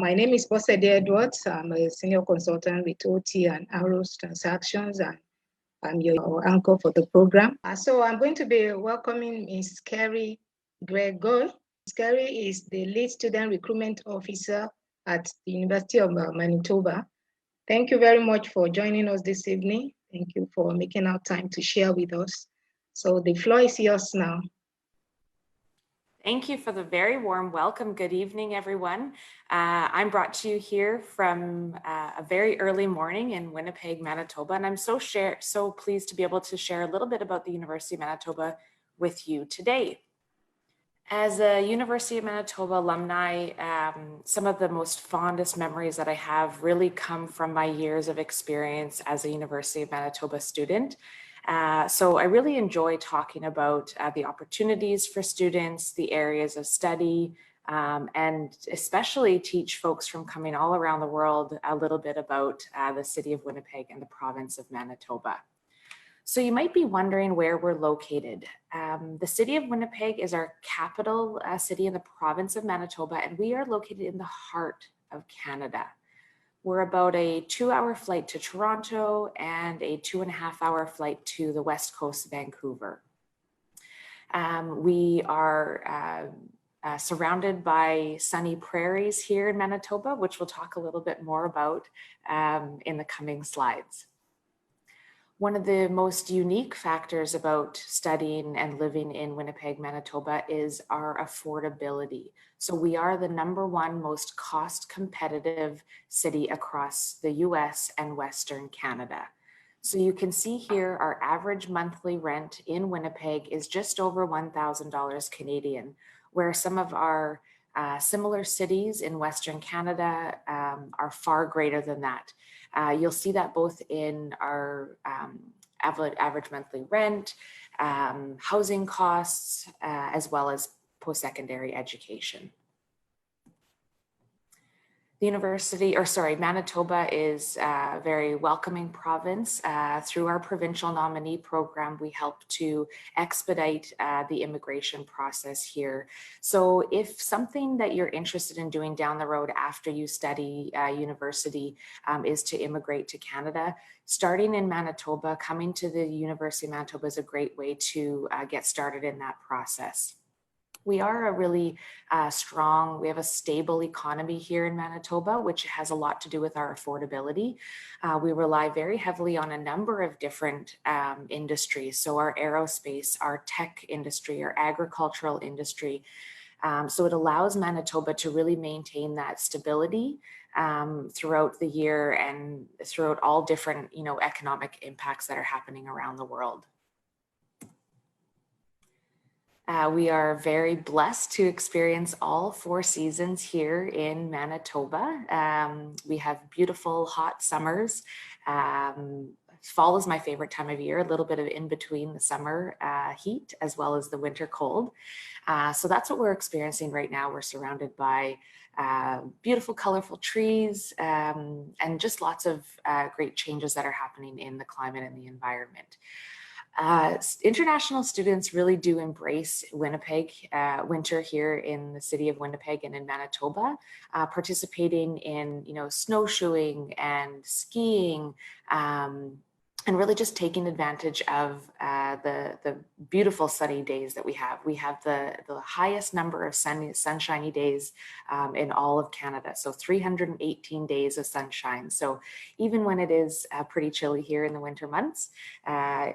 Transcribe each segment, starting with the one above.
My name is Bosede Edwards. I'm a senior consultant with OT and Arrows Transactions, and I'm your anchor for the program. So I'm going to be welcoming Ms. Kerri Gregoire. Ms. Kerri is the lead student recruitment officer at the University of Manitoba. Thank you very much for joining us this evening. Thank you for making our time to share with us. So the floor is yours now. Thank you for the very warm welcome. Good evening, everyone. I'm brought to you here from a very early morning in Winnipeg, Manitoba, and I'm so pleased to be able to share a little bit about the University of Manitoba with you today. As a University of Manitoba alumni, some of the most fondest memories that I have really come from my years of experience as a University of Manitoba student. So I really enjoy talking about the opportunities for students, the areas of study, and especially teach folks from coming all around the world a little bit about the city of Winnipeg and the province of Manitoba. So you might be wondering where we're located. The city of Winnipeg is our capital city in the province of Manitoba, and we are located in the heart of Canada. We're about a 2-hour flight to Toronto and a 2.5-hour flight to the west coast of Vancouver. We are surrounded by sunny prairies here in Manitoba, which we'll talk a little bit more about in the coming slides. One of the most unique factors about studying and living in Winnipeg, Manitoba is our affordability. So we are the #1 most cost competitive city across the US and Western Canada. So you can see here our average monthly rent in Winnipeg is just over $1,000 Canadian, where some of our similar cities in Western Canada are far greater than that. You'll see that both in our average monthly rent, housing costs, as well as post-secondary education. Manitoba is a very welcoming province. Through our provincial nominee program, we help to expedite the immigration process here. So if something that you're interested in doing down the road after you study university is to immigrate to Canada, starting in Manitoba, coming to the University of Manitoba is a great way to get started in that process. We are a really we have a stable economy here in Manitoba, which has a lot to do with our affordability. We rely very heavily on a number of different industries. So our aerospace, our tech industry, our agricultural industry. So it allows Manitoba to really maintain that stability throughout the year and throughout all different, economic impacts that are happening around the world. We are very blessed to experience all 4 seasons here in Manitoba. We have beautiful hot summers. Fall is my favorite time of year, a little bit of in between the summer heat as well as the winter cold. So that's what we're experiencing right now. We're surrounded by beautiful, colorful trees and just lots of great changes that are happening in the climate and the environment. International students really do embrace Winnipeg winter here in the city of Winnipeg and in Manitoba, participating in snowshoeing and skiing, and really just taking advantage of the beautiful sunny days that we have. We have the highest number of sunshiny days in all of Canada. So 318 days of sunshine. So even when it is pretty chilly here in the winter months,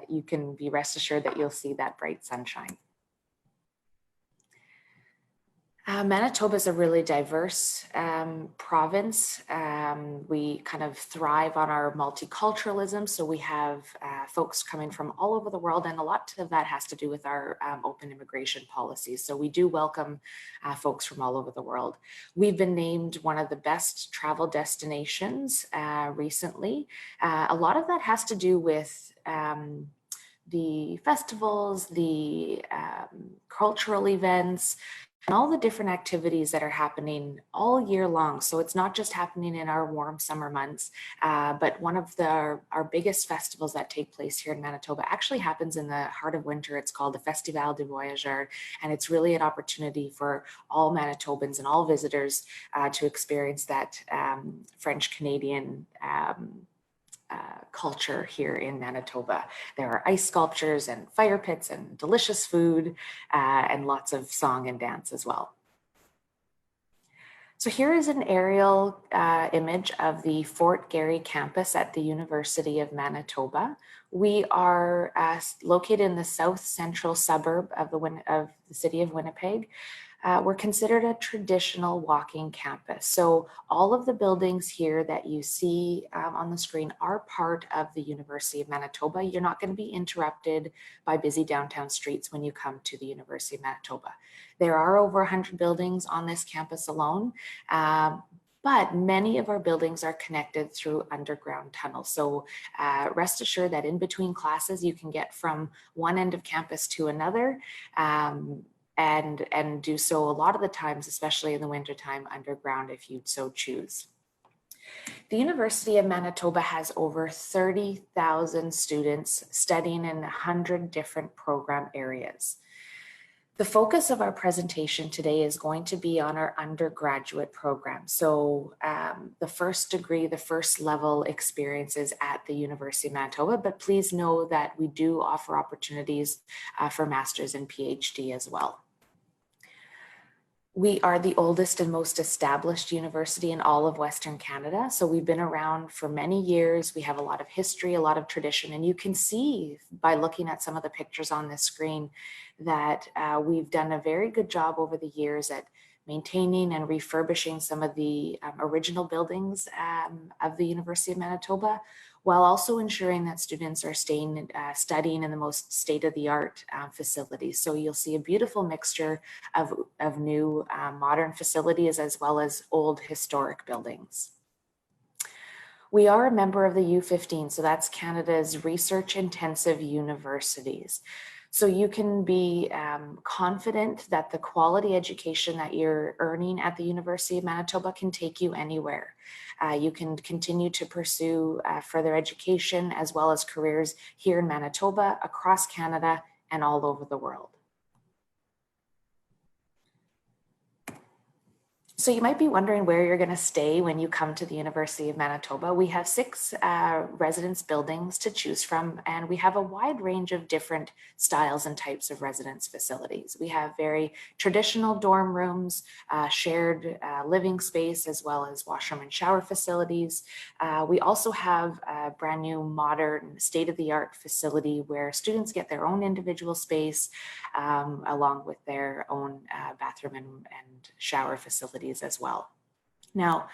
you can be rest assured that you'll see that bright sunshine. Manitoba is a really diverse province. We kind of thrive on our multiculturalism. So we have folks coming from all over the world, and a lot of that has to do with our open immigration policies. So we do welcome folks from all over the world. We've been named one of the best travel destinations recently. A lot of that has to do with the festivals, the cultural events, and all the different activities that are happening all year long. So it's not just happening in our warm summer months, but one of our biggest festivals that take place here in Manitoba actually happens in the heart of winter. It's called the Festival du Voyageur, and it's really an opportunity for all Manitobans and all visitors to experience that French-Canadian culture here in Manitoba. There are ice sculptures and fire pits and delicious food and lots of song and dance as well. So here is an aerial image of the Fort Garry campus at the University of Manitoba. We are located in the south central suburb of the city of Winnipeg. We're considered a traditional walking campus. So all of the buildings here that you see on the screen are part of the University of Manitoba. You're not going to be interrupted by busy downtown streets when you come to the University of Manitoba. There are over 100 buildings on this campus alone, but many of our buildings are connected through underground tunnels. So rest assured that in between classes, you can get from one end of campus to another. And do so a lot of the times, especially in the wintertime, underground if you so choose. The University of Manitoba has over 30,000 students studying in 100 different program areas. The focus of our presentation today is going to be on our undergraduate program. So the first degree, the first level experiences at the University of Manitoba, but please know that we do offer opportunities for master's and PhD as well. We are the oldest and most established university in all of Western Canada. So we've been around for many years. We have a lot of history, a lot of tradition, and you can see by looking at some of the pictures on this screen that we've done a very good job over the years at maintaining and refurbishing some of the original buildings of the University of Manitoba, while also ensuring that students are studying in the most state-of-the-art facilities. So you'll see a beautiful mixture of new modern facilities as well as old historic buildings. We are a member of the U15, so that's Canada's research-intensive universities. So you can be confident that the quality education that you're earning at the University of Manitoba can take you anywhere. You can continue to pursue further education as well as careers here in Manitoba, across Canada, and all over the world. So you might be wondering where you're going to stay when you come to the University of Manitoba. We have 6 residence buildings to choose from, and we have a wide range of different styles and types of residence facilities. We have very traditional dorm rooms, shared living space, as well as washroom and shower facilities. We also have a brand new modern state-of-the-art facility where students get their own individual space along with their own bathroom and shower facilities as well. Now,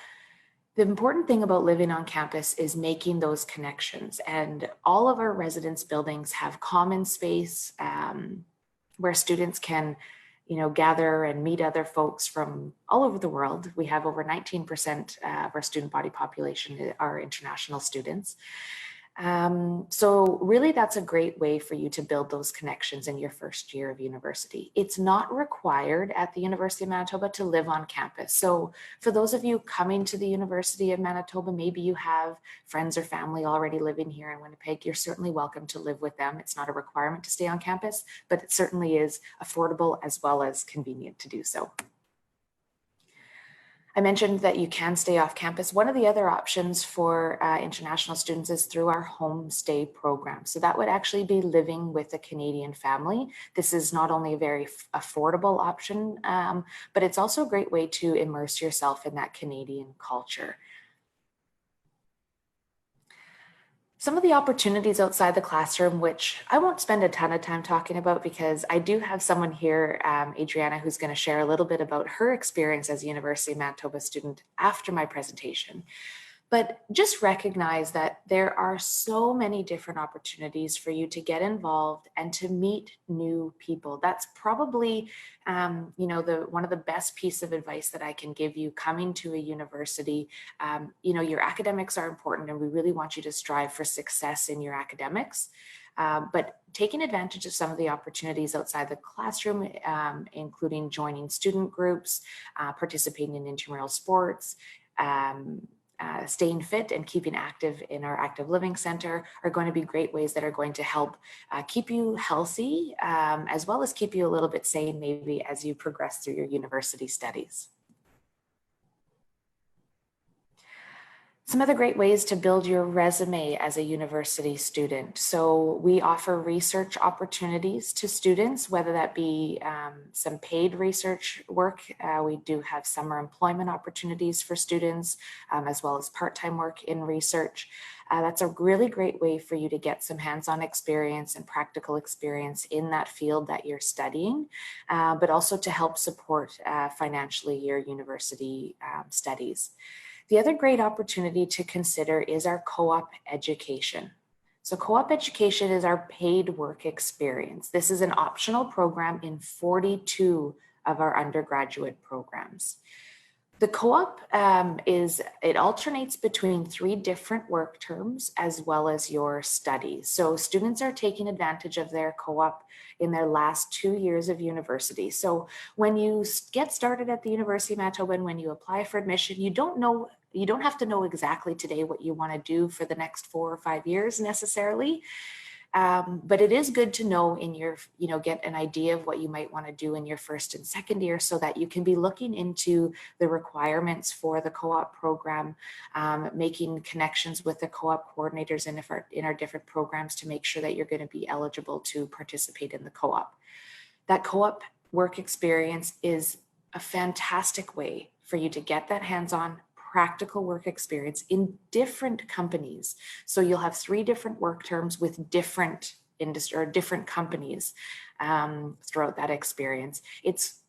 the important thing about living on campus is making those connections, and all of our residence buildings have common space where students can gather and meet other folks from all over the world. We have over 19% of our student body population are international students. So really that's a great way for you to build those connections in your first year of university. It's not required at the University of Manitoba to live on campus. So for those of you coming to the University of Manitoba, maybe you have friends or family already living here in Winnipeg, you're certainly welcome to live with them. It's not a requirement to stay on campus, but it certainly is affordable as well as convenient to do so. I mentioned that you can stay off campus. One of the other options for international students is through our homestay program. So that would actually be living with a Canadian family. This is not only a very affordable option, but it's also a great way to immerse yourself in that Canadian culture. Some of the opportunities outside the classroom, which I won't spend a ton of time talking about because I do have someone here, Adriana, who's going to share a little bit about her experience as a University of Manitoba student after my presentation. But just recognize that there are so many different opportunities for you to get involved and to meet new people. That's probably, one of the best piece of advice that I can give you coming to a university. Your academics are important, and we really want you to strive for success in your academics. but taking advantage of some of the opportunities outside the classroom, including joining student groups, participating in intramural sports, staying fit and keeping active in our active living center are going to be great ways that are going to help keep you healthy, as well as keep you a little bit sane maybe as you progress through your university studies. Some other great ways to build your resume as a university student. So we offer research opportunities to students, whether that be some paid research work. We do have summer employment opportunities for students, as well as part-time work in research. That's a really great way for you to get some hands-on experience and practical experience in that field that you're studying, but also to help support financially your university studies. The other great opportunity to consider is our co-op education. So co-op education is our paid work experience. This is an optional program in 42 of our undergraduate programs. The co-op it alternates between 3 different work terms as well as your studies. So students are taking advantage of their co-op in their last 2 years of university. So when you get started at the University of Manitoba and when you apply for admission, you don't have to know exactly today what you want to do for the next 4 or 5 years necessarily. But it is good to know in your, get an idea of what you might want to do in your first and second year so that you can be looking into the requirements for the co-op program, making connections with the co-op coordinators in our different programs to make sure that you're going to be eligible to participate in the co-op. That co-op work experience is a fantastic way for you to get that hands-on practical work experience in different companies. So you'll have 3 different work terms with different industry or different companies throughout that experience. It's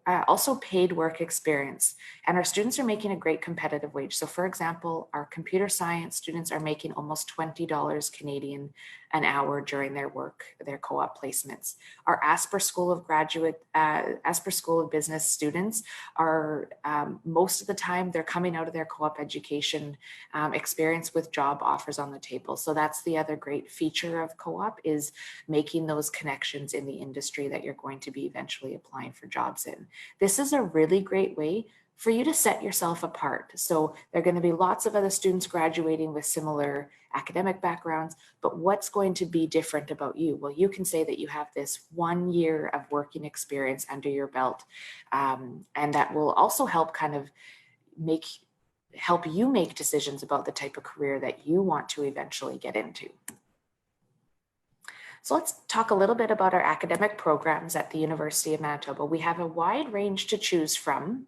also paid work experience, and our students are making a great competitive wage. So for example, our computer science students are making almost $20 Canadian an hour during their co-op placements. Our Asper School of Business students are most of the time they're coming out of their co-op education experience with job offers on the table. So that's the other great feature of co-op, is making those connections in the industry that you're going to be eventually applying for jobs in. This is a really great way for you to set yourself apart. So there are going to be lots of other students graduating with similar academic backgrounds, but what's going to be different about you? Well, you can say that you have this 1 year of working experience under your belt, and that will also help help you make decisions about the type of career that you want to eventually get into. So let's talk a little bit about our academic programs at the University of Manitoba. We have a wide range to choose from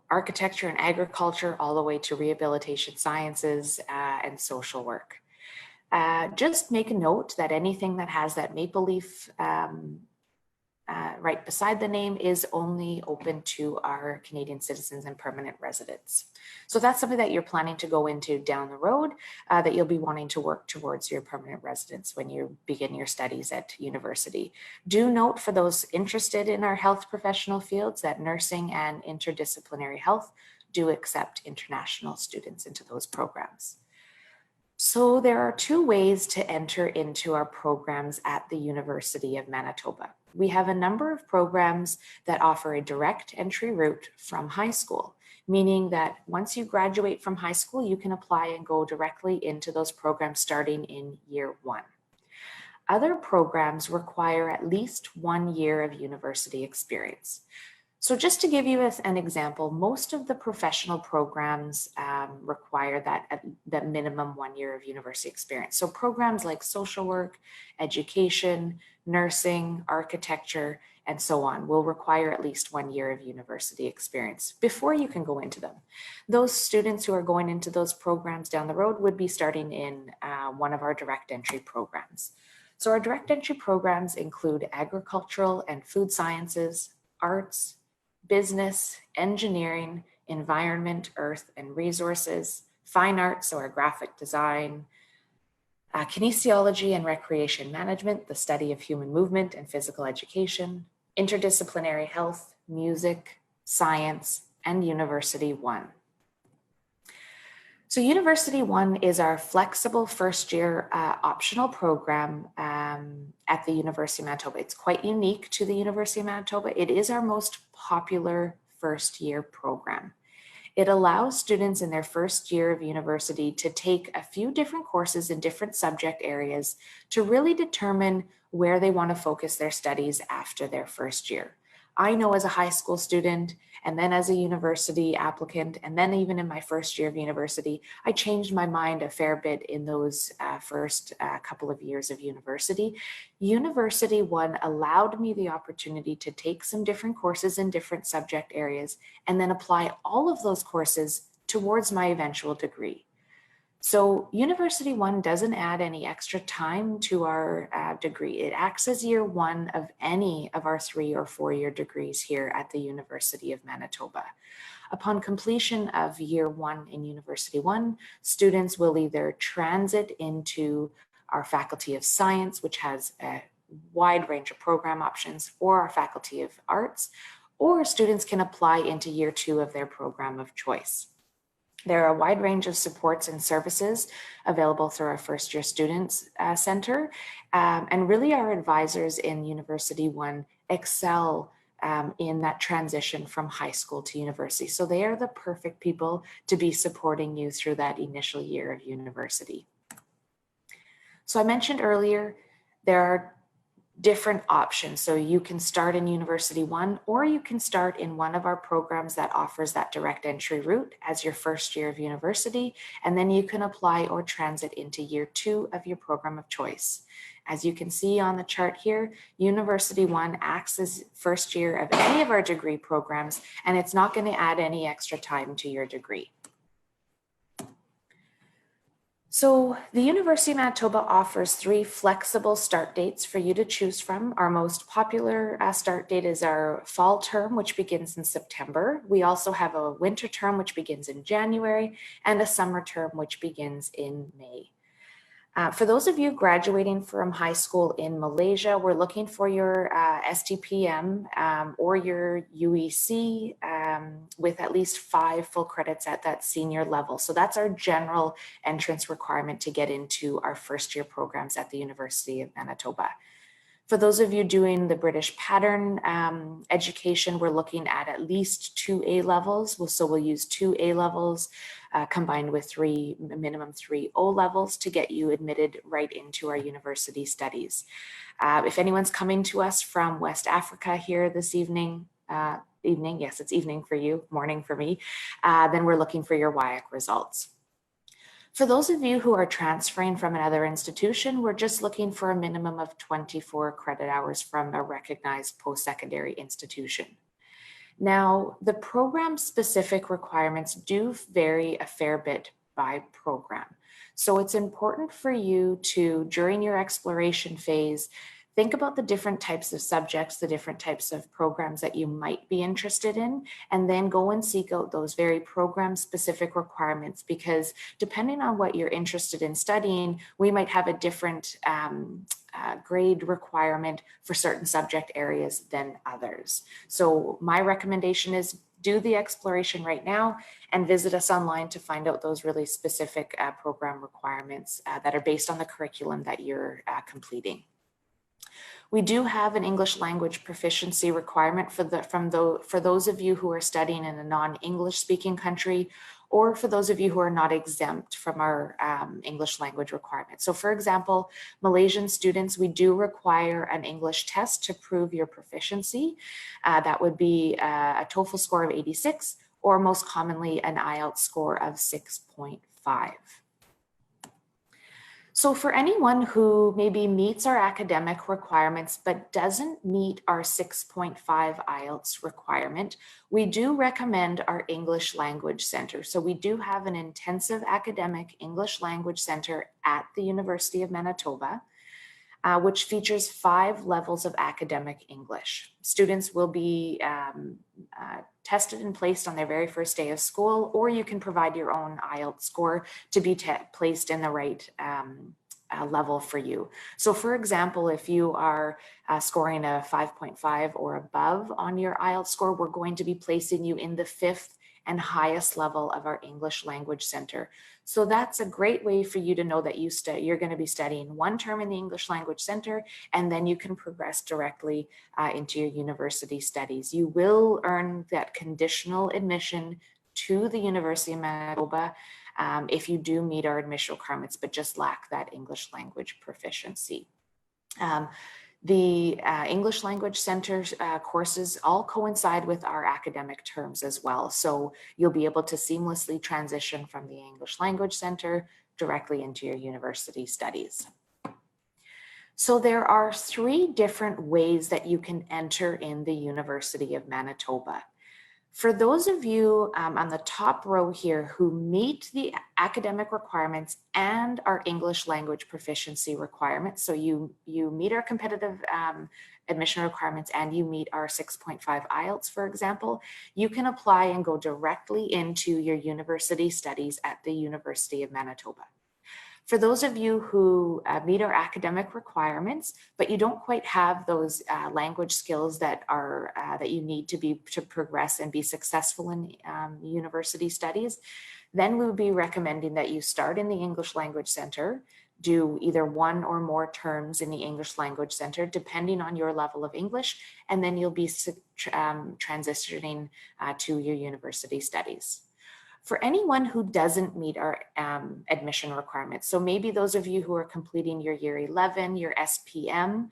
architecture and agriculture all the way to rehabilitation sciences and social work. Just make a note that anything that has that maple leaf right beside the name is only open to our Canadian citizens and permanent residents. So that's something that you're planning to go into down the road, that you'll be wanting to work towards your permanent residence when you begin your studies at university. Do note, for those interested in our health professional fields, that nursing and interdisciplinary health do accept international students into those programs. So there are 2 ways to enter into our programs at the University of Manitoba. We have a number of programs that offer a direct entry route from high school, meaning that once you graduate from high school, you can apply and go directly into those programs starting in year 1. Other programs require at least 1 year of university experience. So just to give you an example, most of the professional programs require that minimum 1 year of university experience. So programs like social work, education, nursing, architecture, and so on will require at least 1 year of university experience before you can go into them. Those students who are going into those programs down the road would be starting in one of our direct entry programs. So our direct entry programs include agricultural and food sciences, arts, business, engineering, environment, earth and resources, fine arts, so our graphic design, kinesiology and recreation management, the study of human movement and physical education, interdisciplinary health, music, science, and University 1. So University One is our flexible first year optional program at the University of Manitoba. It's quite unique to the University of Manitoba. It is our most popular first year program. It allows students in their first year of university to take a few different courses in different subject areas to really determine where they want to focus their studies after their first year. I know as a high school student, and then as a university applicant, and then even in my first year of university, I changed my mind a fair bit in those first couple of years of university. University One allowed me the opportunity to take some different courses in different subject areas and then apply all of those courses towards my eventual degree. So University One doesn't add any extra time to our degree. It acts as year one of any of our 3 or 4 year degrees here at the University of Manitoba. Upon completion of year one in University One, students will either transit into our Faculty of Science, which has a wide range of program options, or our Faculty of Arts, or students can apply into year two of their program of choice. There are a wide range of supports and services available through our first year students center. And really our advisors in University One excel in that transition from high school to university. So they are the perfect people to be supporting you through that initial year of university. So I mentioned earlier, there are different options. So you can start in University One, or you can start in one of our programs that offers that direct entry route as your first year of university, and then you can apply or transit into year two of your program of choice. As you can see on the chart here, University One acts as first year of any of our degree programs, and it's not going to add any extra time to your degree. So the University of Manitoba offers 3 flexible start dates for you to choose from. Our most popular start date is our fall term, which begins in September. We also have a winter term, which begins in January, and a summer term, which begins in May. For those of you graduating from high school in Malaysia, we're looking for your STPM or your UEC with at least 5 full credits at that senior level. So that's our general entrance requirement to get into our first year programs at the University of Manitoba. For those of you doing the British pattern education, we're looking at least 2 A levels. So we'll use 2 A levels combined with minimum 3 O levels to get you admitted right into our university studies. If anyone's coming to us from West Africa here this evening, yes, it's evening for you, morning for me, then we're looking for your WIAC results. For those of you who are transferring from another institution, we're just looking for a minimum of 24 credit hours from a recognized post-secondary institution. Now, the program-specific requirements do vary a fair bit by program. So it's important for you to, during your exploration phase, think about the different types of subjects, the different types of programs that you might be interested in, and then go and seek out those very program-specific requirements, because depending on what you're interested in studying, we might have a different grade requirement for certain subject areas than others. So my recommendation is do the exploration right now and visit us online to find out those really specific program requirements that are based on the curriculum that you're completing. We do have an English language proficiency requirement for those of you who are studying in a non-English speaking country, or for those of you who are not exempt from our English language requirement. So for example, Malaysian students, we do require an English test to prove your proficiency. That would be a TOEFL score of 86, or most commonly an IELTS score of 6.5. So for anyone who maybe meets our academic requirements but doesn't meet our 6.5 IELTS requirement, we do recommend our English Language Center. So we do have an intensive academic English Language Center at the University of Manitoba, which features 5 levels of academic English. Students will be tested and placed on their very first day of school, or you can provide your own IELTS score to be placed in the right level for you. So for example, if you are scoring a 5.5 or above on your IELTS score, we're going to be placing you in the 5th and highest level of our English Language Center. So that's a great way for you to know that you're going to be studying one term in the English Language Center, and then you can progress directly into your university studies. You will earn that conditional admission to the University of Manitoba if you do meet our admission requirements, but just lack that English language proficiency. The English Language Center courses all coincide with our academic terms as well. So you'll be able to seamlessly transition from the English Language Center directly into your university studies. So there are 3 different ways that you can enter in the University of Manitoba. For those of you on the top row here who meet the academic requirements and our English language proficiency requirements, so you meet our competitive admission requirements and you meet our 6.5 IELTS, for example, you can apply and go directly into your university studies at the University of Manitoba. For those of you who meet our academic requirements, but you don't quite have those language skills that are that you need to progress and be successful in university studies, then we would be recommending that you start in the English Language Center, do either 1 or more terms in the English Language Center, depending on your level of English, and then you'll be transitioning to your university studies. For anyone who doesn't meet our admission requirements, so maybe those of you who are completing your year 11, your SPM,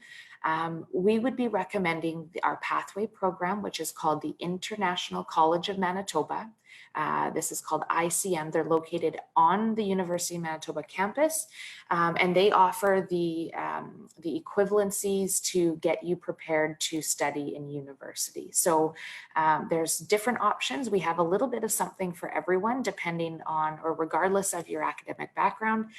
we would be recommending our pathway program, which is called the International College of Manitoba. This is called ICM. They're located on the University of Manitoba campus, and they offer the equivalencies to get you prepared to study in university. So there's different options. We have a little bit of something for everyone, depending on or regardless of your academic background.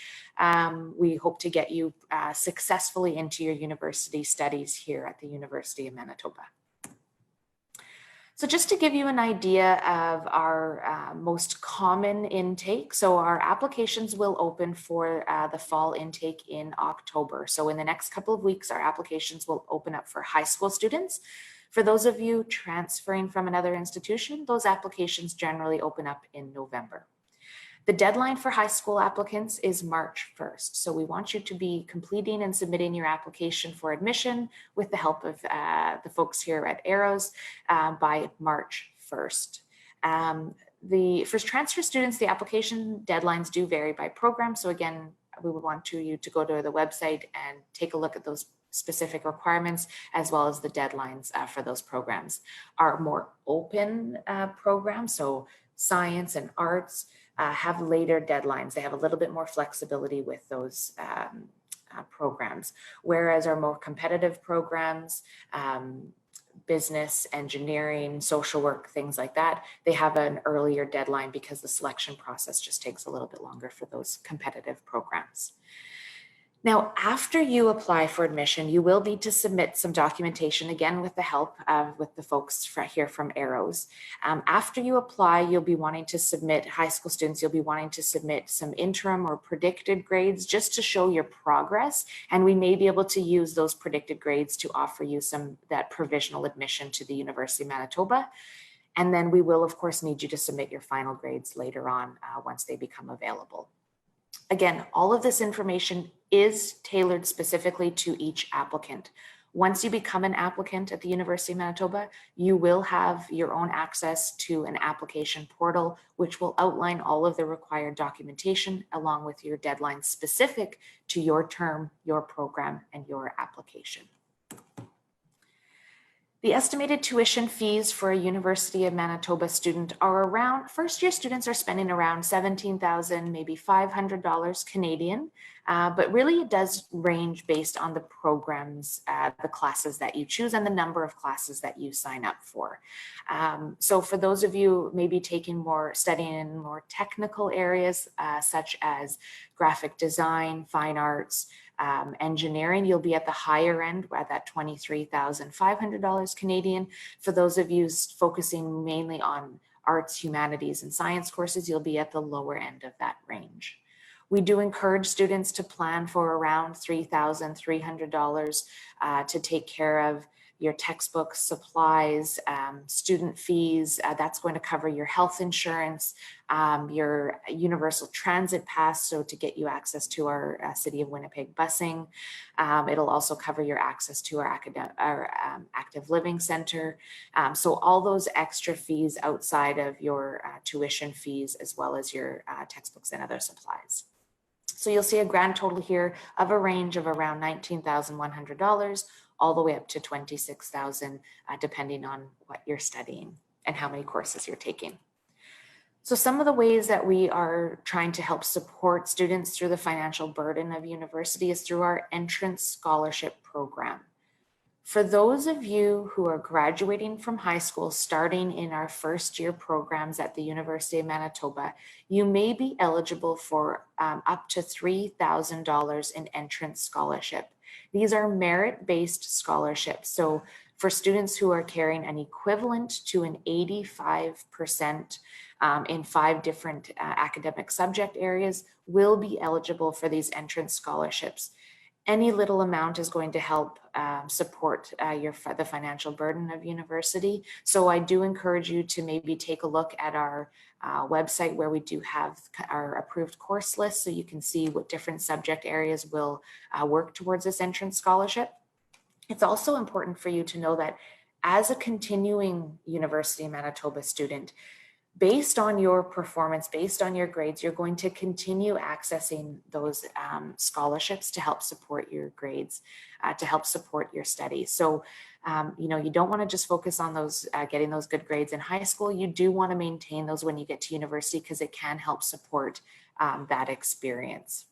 We hope to get you successfully into your university studies here at the University of Manitoba. So just to give you an idea of our most common intake, so our applications will open for the fall intake in October. So in the next couple of weeks, our applications will open up for high school students. For those of you transferring from another institution, those applications generally open up in November. The deadline for high school applicants is March 1st. So we want you to be completing and submitting your application for admission with the help of the folks here at Arrows by March 1st. For transfer students, the application deadlines do vary by program. So again, we would want you to go to the website and take a look at those specific requirements as well as the deadlines for those programs. Our more open programs, so science and arts, have later deadlines. They have a little bit more flexibility with those programs, whereas our more competitive programs, business, engineering, social work, things like that, they have an earlier deadline because the selection process just takes a little bit longer for those competitive programs. Now, after you apply for admission, you will need to submit some documentation, again, with the help with the folks here from Arrows. After you apply, you'll be wanting to submit, high school students, you'll be wanting to submit some interim or predicted grades just to show your progress. And we may be able to use those predicted grades to offer you that provisional admission to the University of Manitoba. And then we will, of course, need you to submit your final grades later on once they become available. Again, all of this information is tailored specifically to each applicant. Once you become an applicant at the University of Manitoba, you will have your own access to an application portal, which will outline all of the required documentation along with your deadlines specific to your term, your program, and your application. The estimated tuition fees for a University of Manitoba student are around, first year students are spending around $17,000, maybe $500 Canadian, but really it does range based on the programs, the classes that you choose and the number of classes that you sign up for. So for those of you maybe studying in more technical areas, such as graphic design, fine arts, engineering, you'll be at the higher end at that $23,500 Canadian. For those of you focusing mainly on arts, humanities, and science courses, you'll be at the lower end of that range. We do encourage students to plan for around $3,300 to take care of your textbooks, supplies, student fees. That's going to cover your health insurance, your universal transit pass, so to get you access to our City of Winnipeg busing. It'll also cover your access to our active living center. So all those extra fees outside of your tuition fees, as well as your textbooks and other supplies. So you'll see a grand total here of a range of around $19,100 all the way up to $26,000, depending on what you're studying and how many courses you're taking. So some of the ways that we are trying to help support students through the financial burden of university is through our entrance scholarship program. For those of you who are graduating from high school, starting in our first year programs at the University of Manitoba, you may be eligible for up to $3,000 in entrance scholarship. These are merit-based scholarships. So for students who are carrying an equivalent to an 85% in 5 different academic subject areas will be eligible for these entrance scholarships. Any little amount is going to help support the financial burden of university. So I do encourage you to maybe take a look at our website, where we do have our approved course list, so you can see what different subject areas will work towards this entrance scholarship. It's also important for you to know that as a continuing University of Manitoba student, based on your performance, based on your grades, you're going to continue accessing those scholarships to help support your grades, to help support your studies. So, you don't want to just focus on those, getting those good grades in high school. You do want to maintain those when you get to university, because it can help support that experience.